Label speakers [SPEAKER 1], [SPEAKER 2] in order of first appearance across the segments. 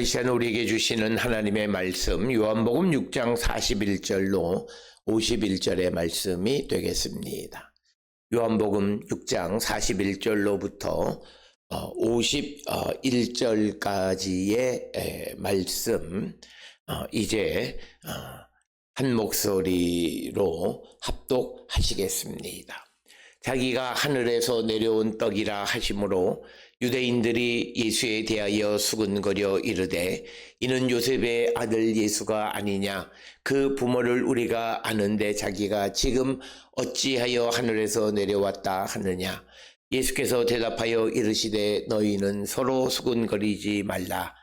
[SPEAKER 1] 오늘 이 시간 우리에게 주시는 하나님의 말씀 요한복음 6장 41절로 51절의 말씀이 되겠습니다. 요한복음 6장 41절로부터 51절까지의 말씀 이제 한 목소리로 합독하시겠습니다. 자기가 하늘에서 내려온 떡이라 하심으로 유대인들이 예수에 대하여 수군거려 이르되 이는 요셉의 아들 예수가 아니냐, 그 부모를 우리가 아는데 자기가 지금 어찌하여 하늘에서 내려왔다 하느냐. 예수께서 대답하여 이르시되 너희는 서로 수군거리지 말라.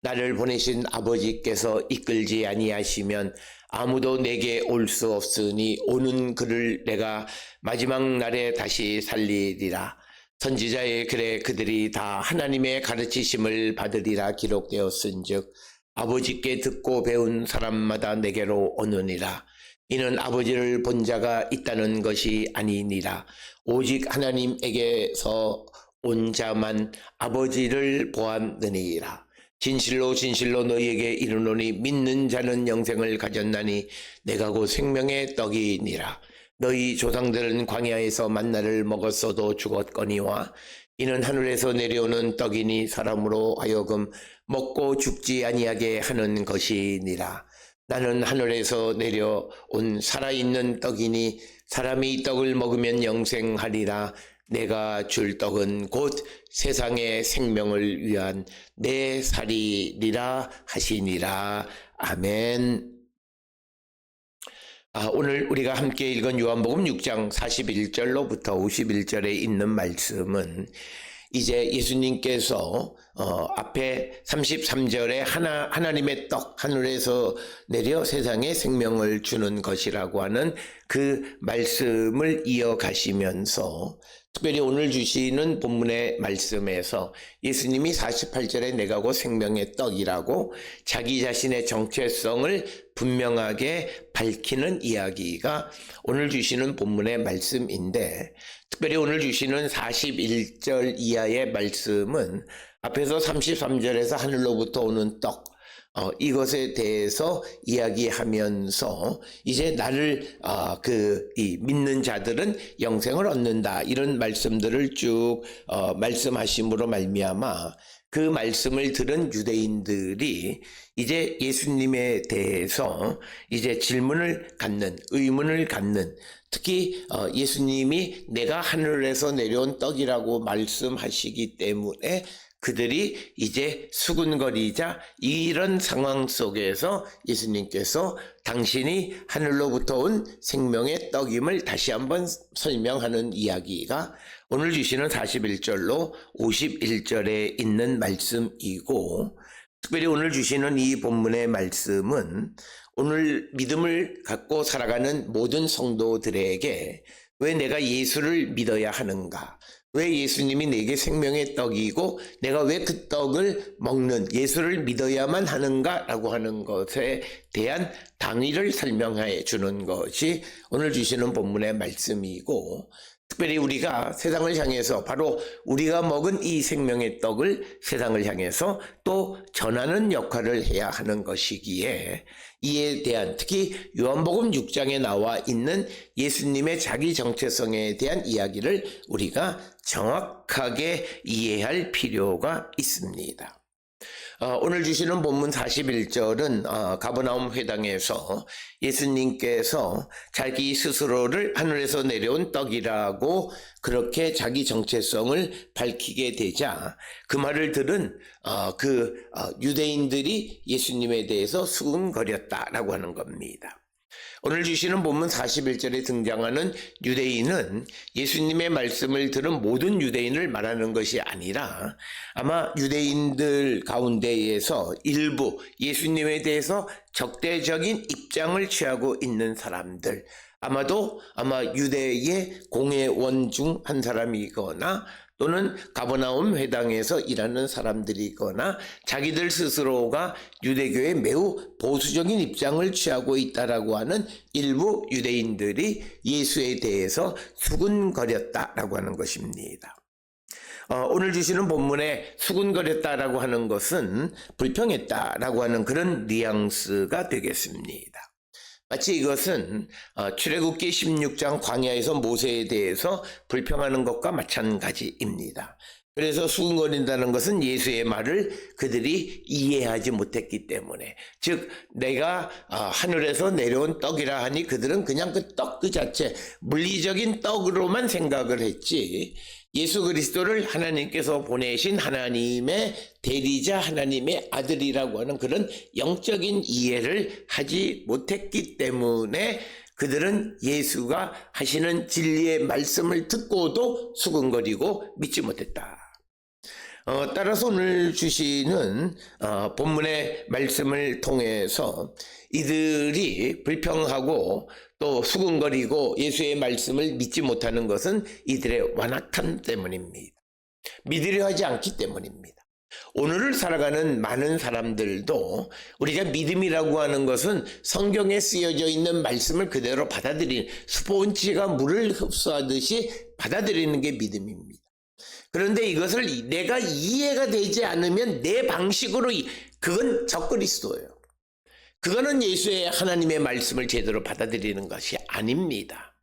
[SPEAKER 1] 나를 보내신 아버지께서 이끌지 아니하시면 아무도 내게 올 수 없으니 오는 그를 내가 마지막 날에 다시 살리리라. 선지자의 글에 그들이 다 하나님의 가르치심을 받으리라 기록되었은즉 아버지께 듣고 배운 사람마다 내게로 오느니라. 이는 아버지를 본 자가 있다는 것이 아니니라. 오직 하나님에게서 온 자만 아버지를 보았느니라. 진실로 진실로 너희에게 이르노니 믿는 자는 영생을 가졌나니 내가 곧 생명의 떡이니라. 너희 조상들은 광야에서 만나를 먹었어도 죽었거니와 이는 하늘에서 내려오는 떡이니 사람으로 하여금 먹고 죽지 아니하게 하는 것이니라. 나는 하늘에서 내려온 살아있는 떡이니 사람이 이 떡을 먹으면 영생하리라. 내가 줄 떡은 곧 세상의 생명을 위한 내 살이리라 하시니라. 아멘. 오늘 우리가 함께 읽은 요한복음 6장 41절로부터 51절에 있는 말씀은 이제 예수님께서 앞에 33절에 하나님의 떡, 하늘에서 내려 세상에 생명을 주는 것이라고 하는 그 말씀을 이어가시면서 특별히 오늘 주시는 본문의 말씀에서 예수님이 48절에 내가 곧 생명의 떡이라고 자기 자신의 정체성을 분명하게 밝히는 이야기가 오늘 주시는 본문의 말씀인데, 특별히 오늘 주시는 41절 이하의 말씀은 앞에서 33절에서 하늘로부터 오는 떡, 이것에 대해서 이야기하면서 이제 나를 믿는 자들은 영생을 얻는다, 이런 말씀들을 쭉 말씀하심으로 말미암아 그 말씀을 들은 유대인들이 이제 예수님에 대해서 이제 질문을 갖는, 의문을 갖는, 특히 예수님이 내가 하늘에서 내려온 떡이라고 말씀하시기 때문에 그들이 이제 수군거리자 이런 상황 속에서 예수님께서 당신이 하늘로부터 온 생명의 떡임을 다시 한번 설명하는 이야기가 오늘 주시는 41절로 51절에 있는 말씀이고, 특별히 오늘 주시는 이 본문의 말씀은 오늘 믿음을 갖고 살아가는 모든 성도들에게 왜 내가 예수를 믿어야 하는가, 왜 예수님이 내게 생명의 떡이고 내가 왜 그 떡을 먹는 예수를 믿어야만 하는가라고 하는 것에 대한 당위를 설명해 주는 것이 오늘 주시는 본문의 말씀이고, 특별히 우리가 세상을 향해서 바로 우리가 먹은 이 생명의 떡을 세상을 향해서 또 전하는 역할을 해야 하는 것이기에 이에 대한, 특히 요한복음 6장에 나와 있는 예수님의 자기 정체성에 대한 이야기를 우리가 정확하게 이해할 필요가 있습니다. 오늘 주시는 본문 41절은 가버나움 회당에서 예수님께서 자기 스스로를 하늘에서 내려온 떡이라고 그렇게 자기 정체성을 밝히게 되자 그 말을 들은 유대인들이 예수님에 대해서 수군거렸다라고 하는 겁니다. 오늘 주시는 본문 41절에 등장하는 유대인은 예수님의 말씀을 들은 모든 유대인을 말하는 것이 아니라 아마 유대인들 가운데에서 일부 예수님에 대해서 적대적인 입장을 취하고 있는 사람들, 아마 유대의 공회원 중 한 사람이거나 또는 가버나움 회당에서 일하는 사람들이거나 자기들 스스로가 유대교에 매우 보수적인 입장을 취하고 있다라고 하는 일부 유대인들이 예수에 대해서 수군거렸다라고 하는 것입니다. 오늘 주시는 본문에 수군거렸다라고 하는 것은 불평했다라고 하는 그런 뉘앙스가 되겠습니다. 마치 이것은 출애굽기 16장 광야에서 모세에 대해서 불평하는 것과 마찬가지입니다. 그래서 수군거린다는 것은 예수의 말을 그들이 이해하지 못했기 때문에, 즉 내가 하늘에서 내려온 떡이라 하니 그들은 그냥 그 떡 그 자체 물리적인 떡으로만 생각을 했지, 예수 그리스도를 하나님께서 보내신 하나님의 대리자, 하나님의 아들이라고 하는 그런 영적인 이해를 하지 못했기 때문에 그들은 예수가 하시는 진리의 말씀을 듣고도 수근거리고 믿지 못했다. 따라서 오늘 주시는 본문의 말씀을 통해서 이들이 불평하고 또 수근거리고 예수의 말씀을 믿지 못하는 것은 이들의 완악함 때문입니다. 믿으려 하지 않기 때문입니다. 오늘을 살아가는 많은 사람들도 우리가 믿음이라고 하는 것은 성경에 쓰여져 있는 말씀을 그대로 받아들이는, 스폰지가 물을 흡수하듯이 받아들이는 게 믿음입니다. 그런데 이것을 내가 이해가 되지 않으면 내 방식으로, 그건 적그리스도예요. 그거는 예수의 하나님의 말씀을 제대로 받아들이는 것이 아닙니다.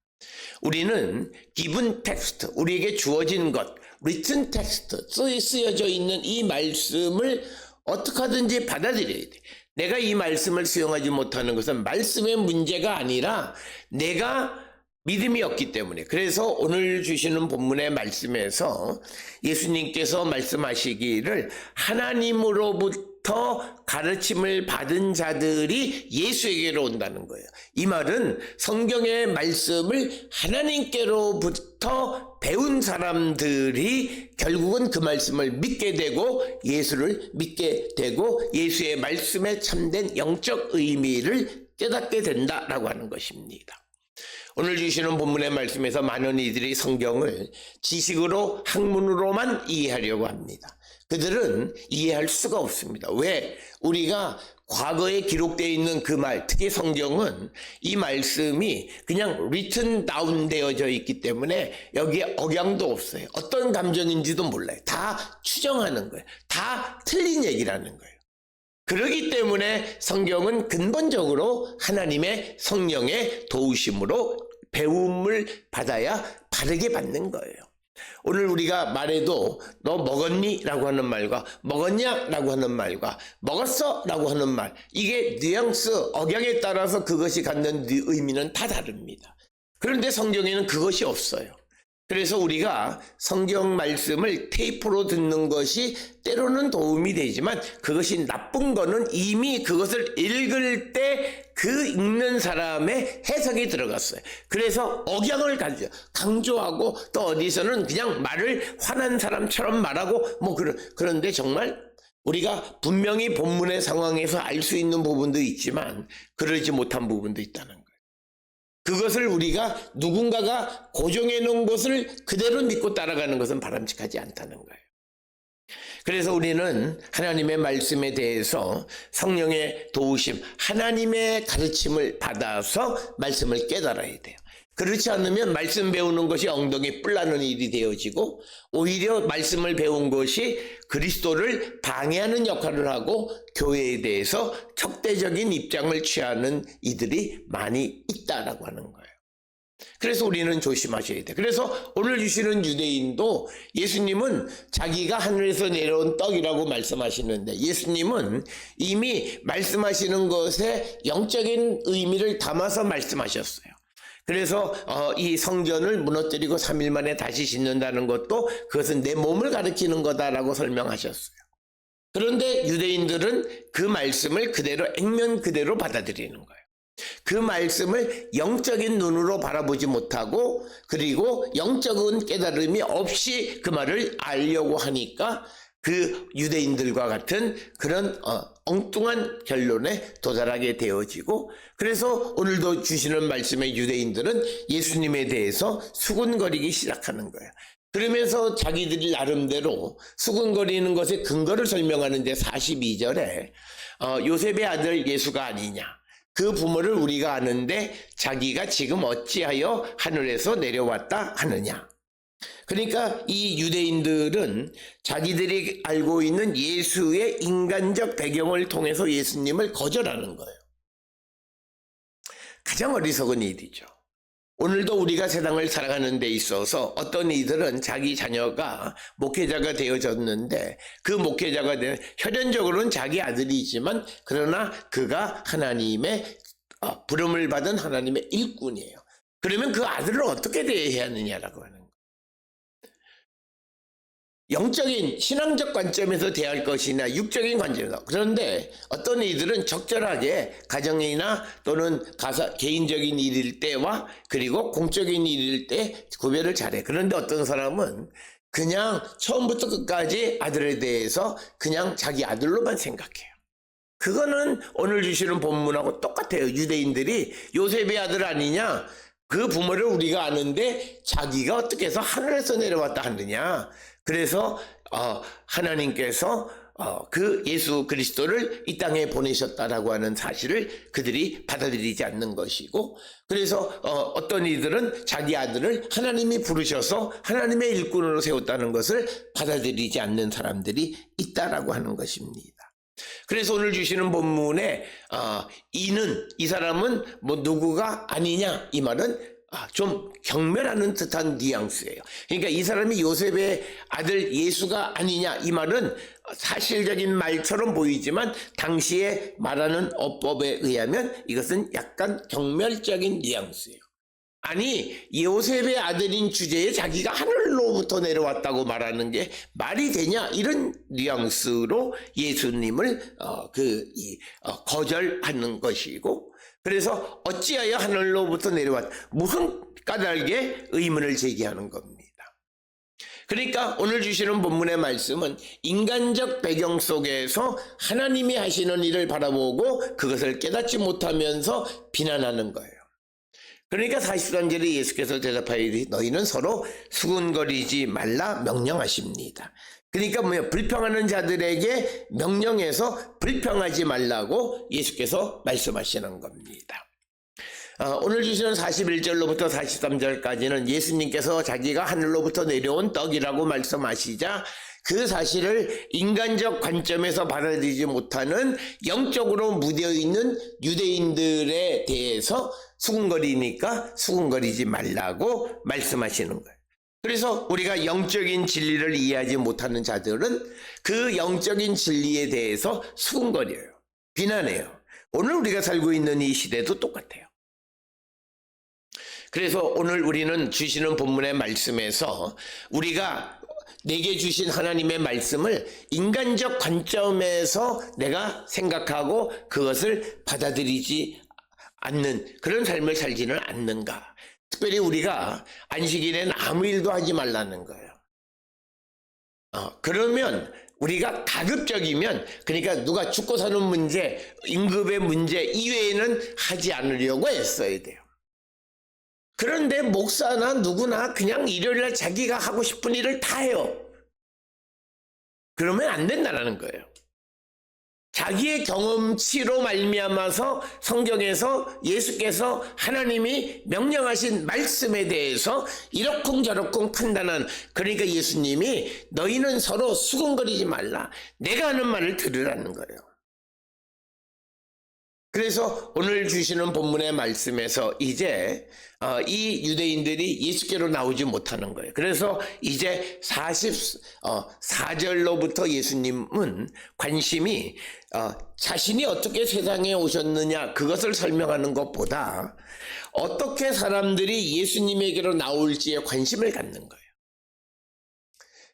[SPEAKER 1] 우리는 기분 텍스트, 우리에게 주어진 것, 리튼 텍스트, 쓰여져 있는 이 말씀을 어떻게 하든지 받아들여야 돼. 내가 이 말씀을 수용하지 못하는 것은 말씀의 문제가 아니라 내가 믿음이 없기 때문에. 그래서 오늘 주시는 본문의 말씀에서 예수님께서 말씀하시기를 하나님으로부터 가르침을 받은 자들이 예수에게로 온다는 거예요. 이 말은 성경의 말씀을 하나님께로부터 배운 사람들이 결국은 그 말씀을 믿게 되고 예수를 믿게 되고 예수의 말씀에 참된 영적 의미를 깨닫게 된다라고 하는 것입니다. 오늘 주시는 본문의 말씀에서 많은 이들이 성경을 지식으로, 학문으로만 이해하려고 합니다. 그들은 이해할 수가 없습니다. 왜? 우리가 과거에 기록되어 있는 그 말, 특히 성경은 이 말씀이 그냥 written down 되어져 있기 때문에 여기에 억양도 없어요. 어떤 감정인지도 몰라요. 다 추정하는 거예요. 다 틀린 얘기라는 거예요. 그렇기 때문에 성경은 근본적으로 하나님의 성령의 도우심으로 배움을 받아야 바르게 받는 거예요. 오늘 우리가 말해도 너 먹었니? 라고 하는 말과 먹었냐? 라고 하는 말과 먹었어? 라고 하는 말, 이게 뉘앙스, 억양에 따라서 그것이 갖는 의미는 다 다릅니다. 그런데 성경에는 그것이 없어요. 그래서 우리가 성경 말씀을 테이프로 듣는 것이 때로는 도움이 되지만 그것이 나쁜 거는 이미 그것을 읽을 때 그 읽는 사람의 해석이 들어갔어요. 그래서 억양을 강조하고 또 어디서는 그냥 말을 화난 사람처럼 말하고 그런데 정말 우리가 분명히 본문의 상황에서 알 수 있는 부분도 있지만 그러지 못한 부분도 있다는 거예요. 그것을 우리가 누군가가 고정해 놓은 것을 그대로 믿고 따라가는 것은 바람직하지 않다는 거예요. 그래서 우리는 하나님의 말씀에 대해서 성령의 도우심, 하나님의 가르침을 받아서 말씀을 깨달아야 돼요. 그렇지 않으면 말씀 배우는 것이 엉덩이 뿔나는 일이 되어지고 오히려 말씀을 배운 것이 그리스도를 방해하는 역할을 하고 교회에 대해서 적대적인 입장을 취하는 이들이 많이 있다라고 하는 거예요. 그래서 우리는 조심하셔야 돼요. 그래서 오늘 주시는 유대인도 예수님은 자기가 하늘에서 내려온 떡이라고 말씀하시는데 예수님은 이미 말씀하시는 것에 영적인 의미를 담아서 말씀하셨어요. 그래서 이 성전을 무너뜨리고 3일 만에 다시 짓는다는 것도 그것은 내 몸을 가리키는 거다라고 설명하셨어요. 그런데 유대인들은 그 말씀을 그대로 액면 그대로 받아들이는 거예요. 그 말씀을 영적인 눈으로 바라보지 못하고 그리고 영적인 깨달음이 없이 그 말을 알려고 하니까 그 유대인들과 같은 그런 엉뚱한 결론에 도달하게 되어지고, 그래서 오늘도 주시는 말씀의 유대인들은 예수님에 대해서 수군거리기 시작하는 거예요. 그러면서 자기들이 나름대로 수군거리는 것의 근거를 설명하는데 42절에 요셉의 아들 예수가 아니냐, 그 부모를 우리가 아는데 자기가 지금 어찌하여 하늘에서 내려왔다 하느냐. 그러니까 이 유대인들은 자기들이 알고 있는 예수의 인간적 배경을 통해서 예수님을 거절하는 거예요. 가장 어리석은 일이죠. 오늘도 우리가 세상을 살아가는 데 있어서 어떤 이들은 자기 자녀가 목회자가 되어졌는데 그 목회자가 된 혈연적으로는 자기 아들이지만 그러나 그가 하나님의 부름을 받은 하나님의 일꾼이에요. 그러면 그 아들을 어떻게 대해야 하느냐라고 하는 거예요. 영적인 신앙적 관점에서 대할 것이나 육적인 관점에서. 그런데 어떤 이들은 적절하게 가정이나 또는 개인적인 일일 때와 그리고 공적인 일일 때 구별을 잘해. 그런데 어떤 사람은 그냥 처음부터 끝까지 아들에 대해서 그냥 자기 아들로만 생각해요. 그거는 오늘 주시는 본문하고 똑같아요. 유대인들이 요셉의 아들 아니냐? 그 부모를 우리가 아는데 자기가 어떻게 해서 하늘에서 내려왔다 하느냐? 그래서 하나님께서 그 예수 그리스도를 이 땅에 보내셨다라고 하는 사실을 그들이 받아들이지 않는 것이고, 그래서 어떤 이들은 자기 아들을 하나님이 부르셔서 하나님의 일꾼으로 세웠다는 것을 받아들이지 않는 사람들이 있다라고 하는 것입니다. 그래서 오늘 주시는 본문에 이 사람은 뭐 누구가 아니냐, 이 말은 좀 경멸하는 듯한 뉘앙스예요. 그러니까 이 사람이 요셉의 아들 예수가 아니냐, 이 말은 사실적인 말처럼 보이지만 당시에 말하는 어법에 의하면 이것은 약간 경멸적인 뉘앙스예요. 아니, 요셉의 아들인 주제에 자기가 하늘로부터 내려왔다고 말하는 게 말이 되냐, 이런 뉘앙스로 예수님을 거절하는 것이고, 그래서 어찌하여 하늘로부터 내려왔다, 무슨 까닭에 의문을 제기하는 겁니다. 그러니까 오늘 주시는 본문의 말씀은 인간적 배경 속에서 하나님이 하시는 일을 바라보고 그것을 깨닫지 못하면서 비난하는 거예요. 그러니까 43절에 예수께서 대답하이르되 너희는 서로 수군거리지 말라 명령하십니다. 그러니까 불평하는 자들에게 명령해서 불평하지 말라고 예수께서 말씀하시는 겁니다. 오늘 주시는 41절로부터 43절까지는 예수님께서 자기가 하늘로부터 내려온 떡이라고 말씀하시자 그 사실을 인간적 관점에서 받아들이지 못하는 영적으로 묻어있는 유대인들에 대해서 수군거리니까 수군거리지 말라고 말씀하시는 거예요. 그래서 우리가 영적인 진리를 이해하지 못하는 자들은 그 영적인 진리에 대해서 수군거려요. 비난해요. 오늘 우리가 살고 있는 이 시대도 똑같아요. 그래서 오늘 우리는 주시는 본문의 말씀에서 우리가 내게 주신 하나님의 말씀을 인간적 관점에서 내가 생각하고 그것을 받아들이지 않는 그런 삶을 살지는 않는가. 특별히 우리가 안식일에는 아무 일도 하지 말라는 거예요. 그러면 우리가 가급적이면, 그러니까 누가 죽고 사는 문제, 임금의 문제 이외에는 하지 않으려고 애써야 돼요. 그런데 목사나 누구나 그냥 일요일날 자기가 하고 싶은 일을 다 해요. 그러면 안 된다는 거예요. 자기의 경험치로 말미암아서 성경에서 예수께서 하나님이 명령하신 말씀에 대해서 이러쿵저러쿵 판단한, 그러니까 예수님이 너희는 서로 수군거리지 말라, 내가 하는 말을 들으라는 거예요. 그래서 오늘 주시는 본문의 말씀에서 이제 이 유대인들이 예수께로 나오지 못하는 거예요. 그래서 이제 44절로부터 예수님은 관심이 자신이 어떻게 세상에 오셨느냐 그것을 설명하는 것보다 어떻게 사람들이 예수님에게로 나올지에 관심을 갖는 거예요.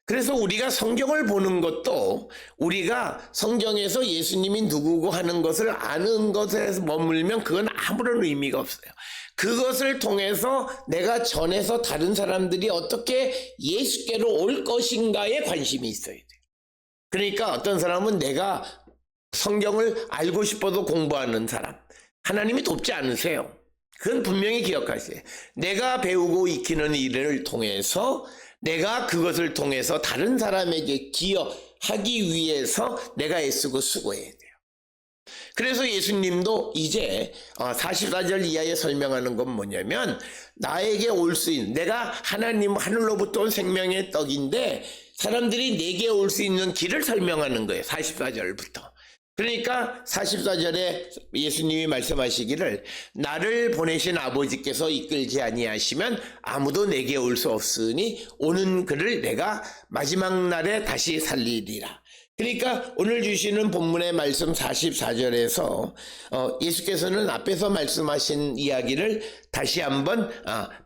[SPEAKER 1] 그래서 우리가 성경을 보는 것도 우리가 성경에서 예수님이 누구고 하는 것을 아는 것에서 머물면 그건 아무런 의미가 없어요. 그것을 통해서 내가 전해서 다른 사람들이 어떻게 예수께로 올 것인가에 관심이 있어야 돼요. 그러니까 어떤 사람은 내가 성경을 알고 싶어도 공부하는 사람, 하나님이 돕지 않으세요. 그건 분명히 기억하세요. 내가 배우고 익히는 일을 통해서 내가 그것을 통해서 다른 사람에게 기여하기 위해서 내가 애쓰고 수고해야 돼요. 그래서 예수님도 이제 44절 이하에 설명하는 건 뭐냐면, 나에게 올 수 있는, 내가 하나님 하늘로부터 온 생명의 떡인데 사람들이 내게 올 수 있는 길을 설명하는 거예요. 44절부터. 그러니까 44절에 예수님이 말씀하시기를, 나를 보내신 아버지께서 이끌지 아니하시면 아무도 내게 올 수 없으니 오는 그를 내가 마지막 날에 다시 살리리라. 그러니까 오늘 주시는 본문의 말씀 44절에서 예수께서는 앞에서 말씀하신 이야기를 다시 한번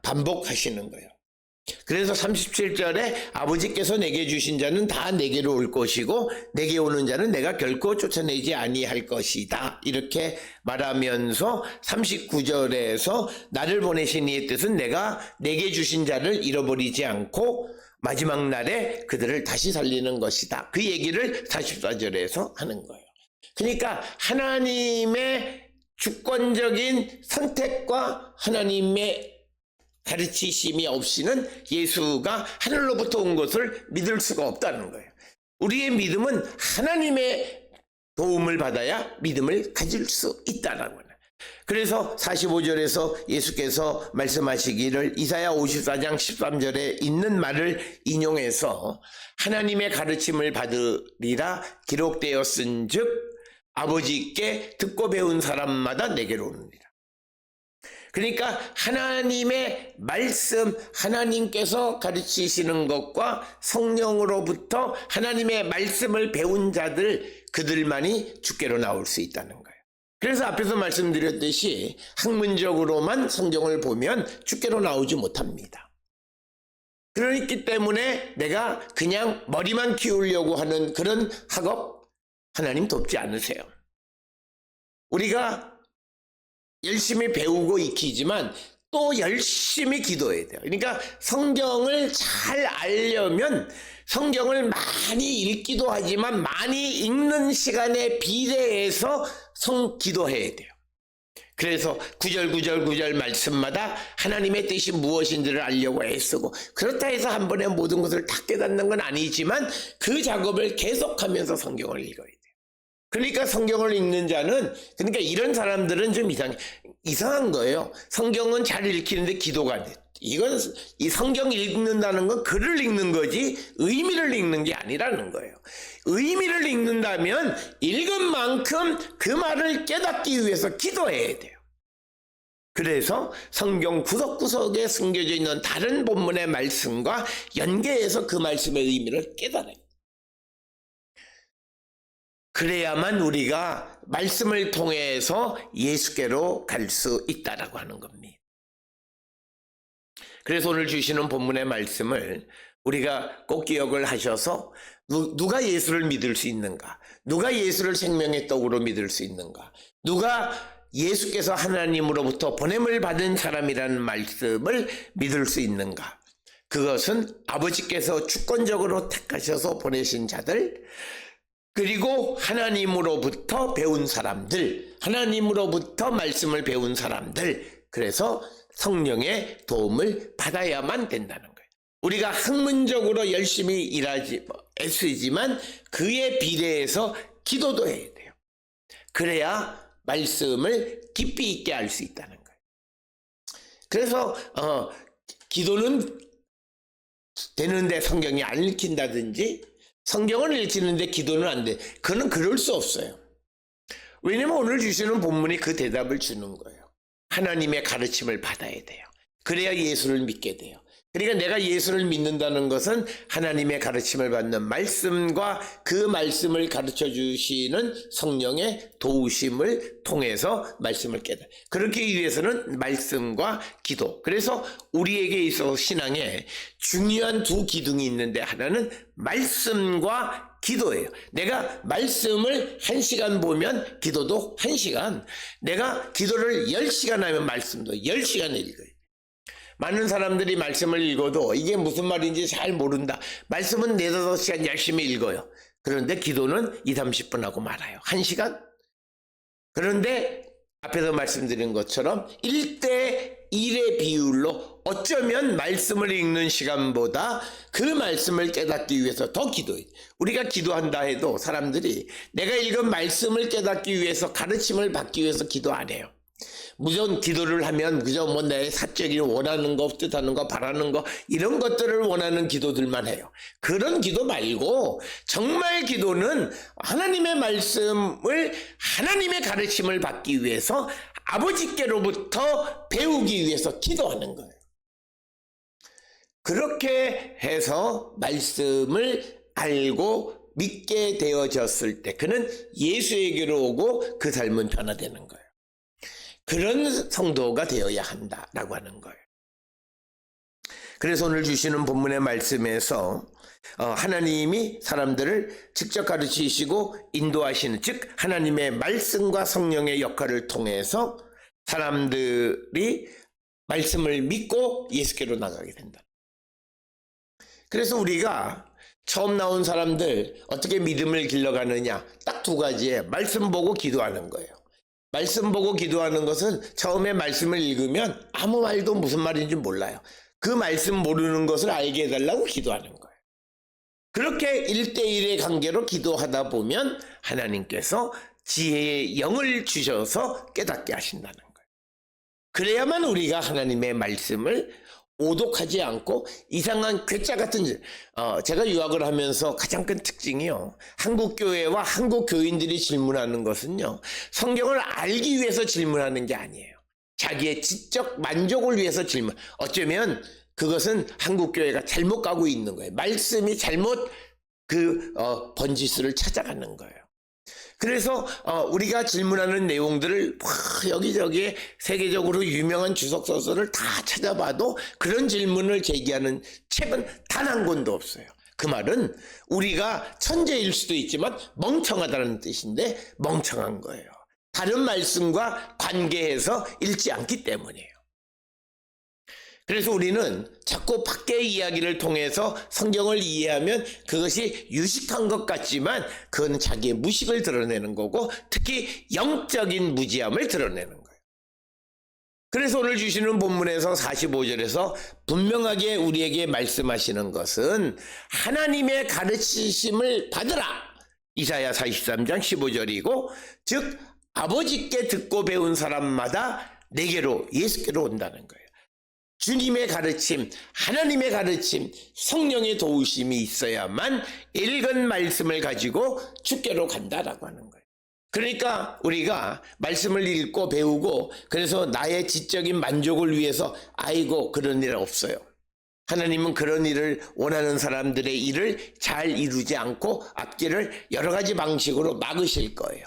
[SPEAKER 1] 반복하시는 거예요. 그래서 37절에 아버지께서 내게 주신 자는 다 내게로 올 것이고 내게 오는 자는 내가 결코 쫓아내지 아니할 것이다, 이렇게 말하면서 39절에서 나를 보내신 이의 뜻은 내가 내게 주신 자를 잃어버리지 않고 마지막 날에 그들을 다시 살리는 것이다, 그 얘기를 44절에서 하는 거예요. 그러니까 하나님의 주권적인 선택과 하나님의 가르치심이 없이는 예수가 하늘로부터 온 것을 믿을 수가 없다는 거예요. 우리의 믿음은 하나님의 도움을 받아야 믿음을 가질 수 있다는 거예요. 그래서 45절에서 예수께서 말씀하시기를 이사야 54장 13절에 있는 말을 인용해서 하나님의 가르침을 받으리라 기록되었은즉 아버지께 듣고 배운 사람마다 내게로 오느니라. 그러니까 하나님의 말씀, 하나님께서 가르치시는 것과 성령으로부터 하나님의 말씀을 배운 자들, 그들만이 주께로 나올 수 있다는 거예요. 그래서 앞에서 말씀드렸듯이 학문적으로만 성경을 보면 주께로 나오지 못합니다. 그렇기 때문에 내가 그냥 머리만 키우려고 하는 그런 학업, 하나님 돕지 않으세요. 우리가 열심히 배우고 익히지만 또 열심히 기도해야 돼요. 그러니까 성경을 잘 알려면 성경을 많이 읽기도 하지만 많이 읽는 시간에 비례해서 기도해야 돼요. 그래서 구절 말씀마다 하나님의 뜻이 무엇인지를 알려고 애쓰고, 그렇다 해서 한 번에 모든 것을 다 깨닫는 건 아니지만 그 작업을 계속하면서 성경을 읽어야 돼요. 그러니까 성경을 읽는 자는, 그러니까 이런 사람들은 좀 이상한 거예요. 성경은 잘 읽히는데 기도가 안 돼. 이건 이 성경 읽는다는 건 글을 읽는 거지 의미를 읽는 게 아니라는 거예요. 의미를 읽는다면 읽은 만큼 그 말을 깨닫기 위해서 기도해야 돼요. 그래서 성경 구석구석에 숨겨져 있는 다른 본문의 말씀과 연계해서 그 말씀의 의미를 깨달아요. 그래야만 우리가 말씀을 통해서 예수께로 갈 수 있다라고 하는 겁니다. 그래서 오늘 주시는 본문의 말씀을 우리가 꼭 기억을 하셔서, 누가 예수를 믿을 수 있는가? 누가 예수를 생명의 떡으로 믿을 수 있는가? 누가 예수께서 하나님으로부터 보냄을 받은 사람이라는 말씀을 믿을 수 있는가? 그것은 아버지께서 주권적으로 택하셔서 보내신 자들, 그리고 하나님으로부터 배운 사람들, 하나님으로부터 말씀을 배운 사람들, 그래서 성령의 도움을 받아야만 된다는 거예요. 우리가 학문적으로 열심히 애쓰지만 그에 비례해서 기도도 해야 돼요. 그래야 말씀을 깊이 있게 알 수 있다는 거예요. 그래서 기도는 되는데 성경이 안 읽힌다든지, 성경을 읽히는데 기도는 안 돼. 그는 그럴 수 없어요. 왜냐면 오늘 주시는 본문이 그 대답을 주는 거예요. 하나님의 가르침을 받아야 돼요. 그래야 예수를 믿게 돼요. 그러니까 내가 예수를 믿는다는 것은 하나님의 가르침을 받는 말씀과 그 말씀을 가르쳐 주시는 성령의 도우심을 통해서 말씀을 깨달아요. 그렇기 위해서는 말씀과 기도. 그래서 우리에게 있어서 신앙에 중요한 두 기둥이 있는데, 하나는 말씀과 기도예요. 내가 말씀을 1시간 보면 기도도 1시간, 내가 기도를 10시간 하면 말씀도 10시간 읽어요. 많은 사람들이 말씀을 읽어도 이게 무슨 말인지 잘 모른다. 말씀은 4-5시간 열심히 읽어요. 그런데 기도는 20-30분 하고 말아요. 1시간? 그런데 앞에서 말씀드린 것처럼 1:1의 비율로 어쩌면 말씀을 읽는 시간보다 그 말씀을 깨닫기 위해서 더 기도해. 우리가 기도한다 해도 사람들이 내가 읽은 말씀을 깨닫기 위해서, 가르침을 받기 위해서 기도 안 해요. 무조건 기도를 하면 그저 뭐 내 사적인 원하는 거, 뜻하는 거, 바라는 거, 이런 것들을 원하는 기도들만 해요. 그런 기도 말고 정말 기도는 하나님의 말씀을, 하나님의 가르침을 받기 위해서 아버지께로부터 배우기 위해서 기도하는 거예요. 그렇게 해서 말씀을 알고 믿게 되어졌을 때 그는 예수에게로 오고 그 삶은 변화되는 거예요. 그런 성도가 되어야 한다라고 하는 거예요. 그래서 오늘 주시는 본문의 말씀에서 하나님이 사람들을 직접 가르치시고 인도하시는, 즉 하나님의 말씀과 성령의 역할을 통해서 사람들이 말씀을 믿고 예수께로 나가게 된다. 그래서 우리가 처음 나온 사람들 어떻게 믿음을 길러가느냐, 딱 두 가지에 말씀 보고 기도하는 거예요. 말씀 보고 기도하는 것은 처음에 말씀을 읽으면 아무 말도 무슨 말인지 몰라요. 그 말씀 모르는 것을 알게 해달라고 기도하는 거예요. 그렇게 1대1의 관계로 기도하다 보면 하나님께서 지혜의 영을 주셔서 깨닫게 하신다는 거예요. 그래야만 우리가 하나님의 말씀을 오독하지 않고 이상한 괴짜 같은 제가 유학을 하면서 가장 큰 특징이요, 한국 교회와 한국 교인들이 질문하는 것은요, 성경을 알기 위해서 질문하는 게 아니에요. 자기의 지적 만족을 위해서 질문. 어쩌면 그것은 한국 교회가 잘못 가고 있는 거예요. 말씀이 잘못 번지수를 찾아가는 거예요. 그래서 우리가 질문하는 내용들을 여기저기 세계적으로 유명한 주석서서를 다 찾아봐도 그런 질문을 제기하는 책은 단 한 권도 없어요. 그 말은 우리가 천재일 수도 있지만 멍청하다는 뜻인데 멍청한 거예요. 다른 말씀과 관계해서 읽지 않기 때문이에요. 그래서 우리는 자꾸 밖의 이야기를 통해서 성경을 이해하면 그것이 유식한 것 같지만 그건 자기의 무식을 드러내는 거고, 특히 영적인 무지함을 드러내는 거예요. 그래서 오늘 주시는 본문에서 45절에서 분명하게 우리에게 말씀하시는 것은 하나님의 가르치심을 받으라, 이사야 43장 15절이고, 즉 아버지께 듣고 배운 사람마다 내게로, 예수께로 온다는 거예요. 주님의 가르침, 하나님의 가르침, 성령의 도우심이 있어야만 읽은 말씀을 가지고 주께로 간다라고 하는 거예요. 그러니까 우리가 말씀을 읽고 배우고 그래서 나의 지적인 만족을 위해서 아이고 그런 일 없어요. 하나님은 그런 일을 원하는 사람들의 일을 잘 이루지 않고 앞길을 여러 가지 방식으로 막으실 거예요.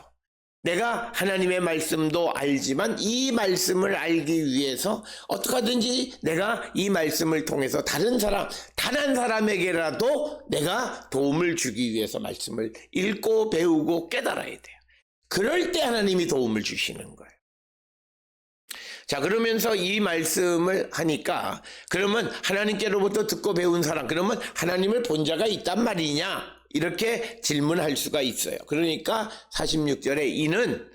[SPEAKER 1] 내가 하나님의 말씀도 알지만 이 말씀을 알기 위해서 어떻게 하든지 내가 이 말씀을 통해서 다른 사람, 단 한 사람에게라도 내가 도움을 주기 위해서 말씀을 읽고 배우고 깨달아야 돼요. 그럴 때 하나님이 도움을 주시는 거예요. 자, 그러면서 이 말씀을 하니까 그러면 하나님께로부터 듣고 배운 사람, 그러면 하나님을 본 자가 있단 말이냐? 이렇게 질문할 수가 있어요. 그러니까 46절에 이는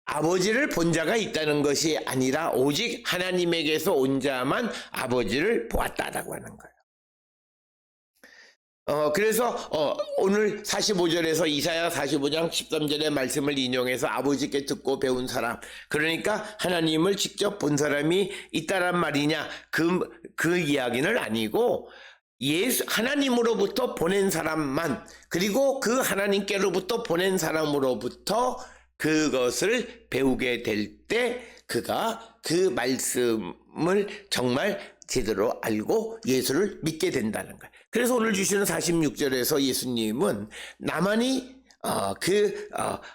[SPEAKER 1] 아버지를 본 자가 있다는 것이 아니라 오직 하나님에게서 온 자만 아버지를 보았다라고 하는 거예요. 그래서 오늘 45절에서 이사야 45장 13절의 말씀을 인용해서 아버지께 듣고 배운 사람, 그러니까 하나님을 직접 본 사람이 있다란 말이냐, 그 이야기는 아니고 하나님으로부터 보낸 사람만, 그리고 그 하나님께로부터 보낸 사람으로부터 그것을 배우게 될 때 그가 그 말씀을 정말 제대로 알고 예수를 믿게 된다는 거예요. 그래서 오늘 주시는 46절에서 예수님은 나만이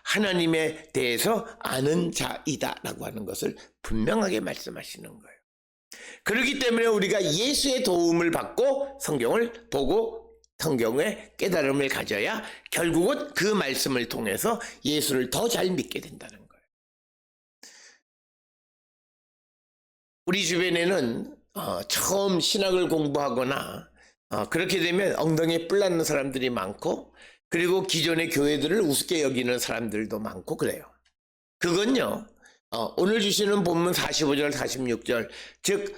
[SPEAKER 1] 하나님에 대해서 아는 자이다라고 하는 것을 분명하게 말씀하시는 거예요. 그렇기 때문에 우리가 예수의 도움을 받고 성경을 보고 성경의 깨달음을 가져야 결국은 그 말씀을 통해서 예수를 더 잘 믿게 된다는 거예요. 우리 주변에는 처음 신학을 공부하거나 그렇게 되면 엉덩이에 뿔 나는 사람들이 많고, 그리고 기존의 교회들을 우습게 여기는 사람들도 많고 그래요. 그건요, 오늘 주시는 본문 45절 46절, 즉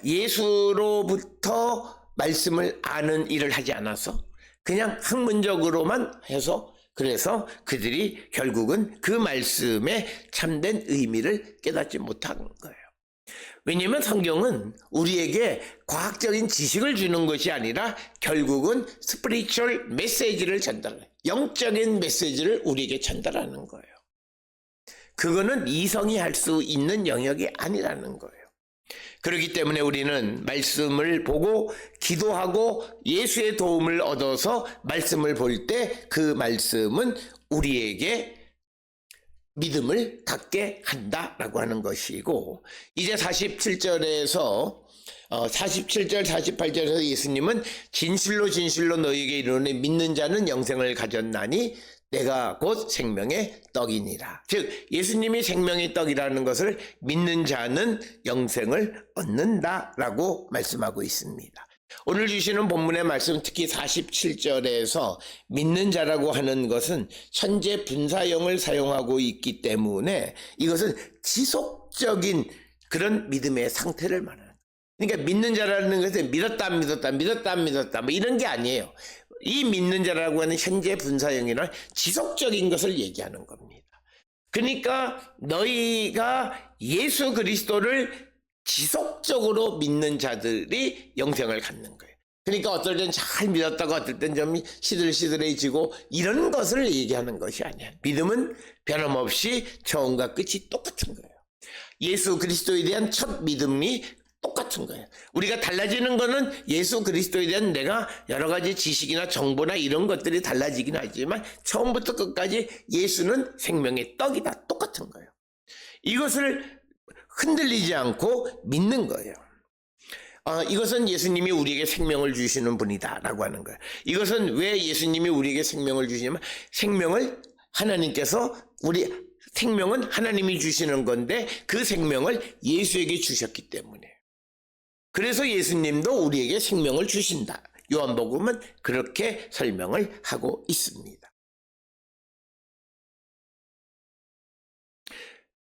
[SPEAKER 1] 예수로부터 말씀을 아는 일을 하지 않아서 그냥 학문적으로만 해서 그래서 그들이 결국은 그 말씀의 참된 의미를 깨닫지 못한 거예요. 왜냐하면 성경은 우리에게 과학적인 지식을 주는 것이 아니라 결국은 스피리추얼 메시지를 전달해요. 영적인 메시지를 우리에게 전달하는 거예요. 그거는 이성이 할 수 있는 영역이 아니라는 거예요. 그렇기 때문에 우리는 말씀을 보고 기도하고 예수의 도움을 얻어서 말씀을 볼 때 그 말씀은 우리에게 믿음을 갖게 한다라고 하는 것이고, 이제 47절에서 47절 48절에서 예수님은 진실로 진실로 너희에게 이르노니 믿는 자는 영생을 가졌나니 내가 곧 생명의 떡이니라. 즉 예수님이 생명의 떡이라는 것을 믿는 자는 영생을 얻는다라고 말씀하고 있습니다. 오늘 주시는 본문의 말씀, 특히 47절에서 믿는 자라고 하는 것은 현재 분사형을 사용하고 있기 때문에 이것은 지속적인 그런 믿음의 상태를 말하는 거예요. 그러니까 믿는 자라는 것은 믿었다 뭐 이런 게 아니에요. 이 믿는 자라고 하는 현재 분사형이란 지속적인 것을 얘기하는 겁니다. 그러니까 너희가 예수 그리스도를 지속적으로 믿는 자들이 영생을 갖는 거예요. 그러니까 어떨 땐 잘 믿었다가 어떨 땐 좀 시들시들해지고 이런 것을 얘기하는 것이 아니야. 믿음은 변함없이 처음과 끝이 똑같은 거예요. 예수 그리스도에 대한 첫 믿음이 똑같은 거예요. 우리가 달라지는 거는 예수 그리스도에 대한 내가 여러 가지 지식이나 정보나 이런 것들이 달라지긴 하지만 처음부터 끝까지 예수는 생명의 떡이다. 똑같은 거예요. 이것을 흔들리지 않고 믿는 거예요. 이것은 예수님이 우리에게 생명을 주시는 분이다라고 하는 거예요. 이것은 왜 예수님이 우리에게 생명을 주시냐면 생명은 하나님이 주시는 건데 그 생명을 예수에게 주셨기 때문에. 그래서 예수님도 우리에게 생명을 주신다. 요한복음은 그렇게 설명을 하고 있습니다.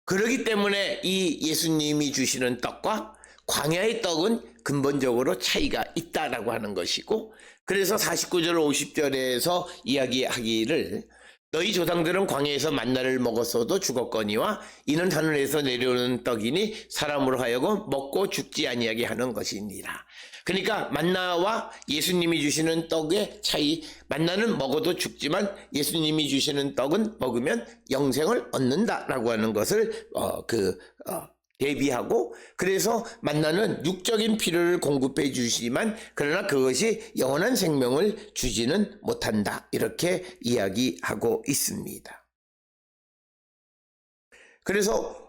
[SPEAKER 1] 그렇기 때문에 이 예수님이 주시는 떡과 광야의 떡은 근본적으로 차이가 있다라고 하는 것이고, 그래서 49절 50절에서 이야기하기를 너희 조상들은 광야에서 만나를 먹었어도 죽었거니와 이는 하늘에서 내려오는 떡이니 사람으로 하여금 먹고 죽지 아니하게 하는 것이니라. 그러니까 만나와 예수님이 주시는 떡의 차이, 만나는 먹어도 죽지만 예수님이 주시는 떡은 먹으면 영생을 얻는다라고 하는 것을 대비하고, 그래서 만나는 육적인 필요를 공급해 주시지만 그러나 그것이 영원한 생명을 주지는 못한다. 이렇게 이야기하고 있습니다. 그래서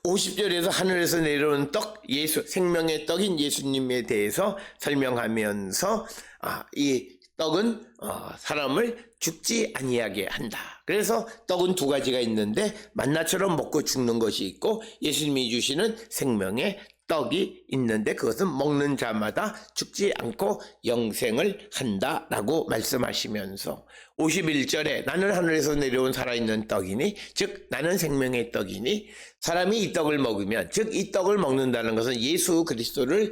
[SPEAKER 1] 50절에서 하늘에서 내려오는 떡, 생명의 떡인 예수님에 대해서 설명하면서 이 떡은 사람을 죽지 아니하게 한다. 그래서 떡은 두 가지가 있는데 만나처럼 먹고 죽는 것이 있고 예수님이 주시는 생명의 떡이 있는데 그것은 먹는 자마다 죽지 않고 영생을 한다라고 말씀하시면서 51절에 나는 하늘에서 내려온 살아있는 떡이니 즉 나는 생명의 떡이니 사람이 이 떡을 먹으면, 즉 이 떡을 먹는다는 것은 예수 그리스도를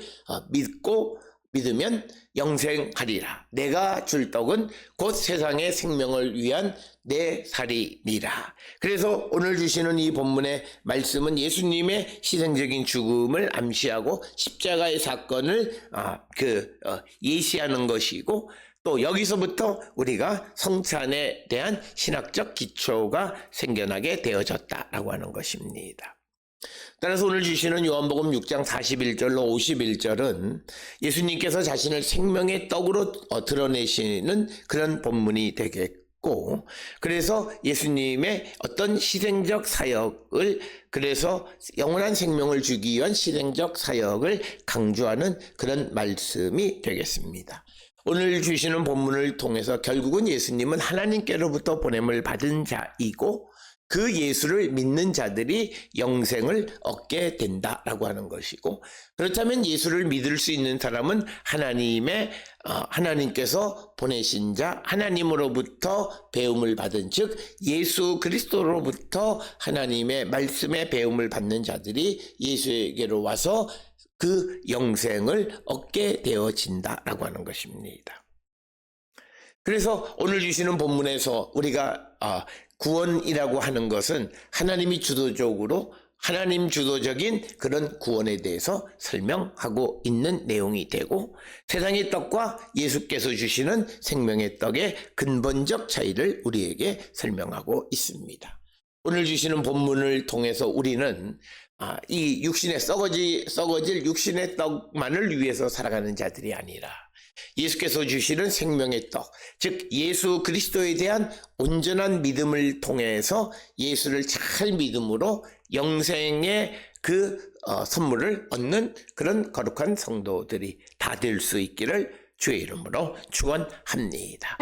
[SPEAKER 1] 믿으면 영생하리라. 내가 줄 떡은 곧 세상의 생명을 위한 내 살이니라. 그래서 오늘 주시는 이 본문의 말씀은 예수님의 희생적인 죽음을 암시하고 십자가의 사건을 예시하는 것이고, 또 여기서부터 우리가 성찬에 대한 신학적 기초가 생겨나게 되어졌다라고 하는 것입니다. 따라서 오늘 주시는 요한복음 6장 41절로 51절은 예수님께서 자신을 생명의 떡으로 드러내시는 그런 본문이 되겠고, 그래서 예수님의 어떤 희생적 사역을, 그래서 영원한 생명을 주기 위한 희생적 사역을 강조하는 그런 말씀이 되겠습니다. 오늘 주시는 본문을 통해서 결국은 예수님은 하나님께로부터 보냄을 받은 자이고 그 예수를 믿는 자들이 영생을 얻게 된다라고 하는 것이고, 그렇다면 예수를 믿을 수 있는 사람은 하나님께서 보내신 자, 하나님으로부터 배움을 받은, 즉 예수 그리스도로부터 하나님의 말씀의 배움을 받는 자들이 예수에게로 와서 그 영생을 얻게 되어진다라고 하는 것입니다. 그래서 오늘 주시는 본문에서 우리가 구원이라고 하는 것은 하나님이 주도적으로 하나님 주도적인 그런 구원에 대해서 설명하고 있는 내용이 되고, 세상의 떡과 예수께서 주시는 생명의 떡의 근본적 차이를 우리에게 설명하고 있습니다. 오늘 주시는 본문을 통해서 우리는 이 육신의 썩어질 육신의 떡만을 위해서 살아가는 자들이 아니라 예수께서 주시는 생명의 떡, 즉 예수 그리스도에 대한 온전한 믿음을 통해서 예수를 잘 믿음으로 영생의 그 선물을 얻는 그런 거룩한 성도들이 다 될 수 있기를 주의 이름으로 축원합니다.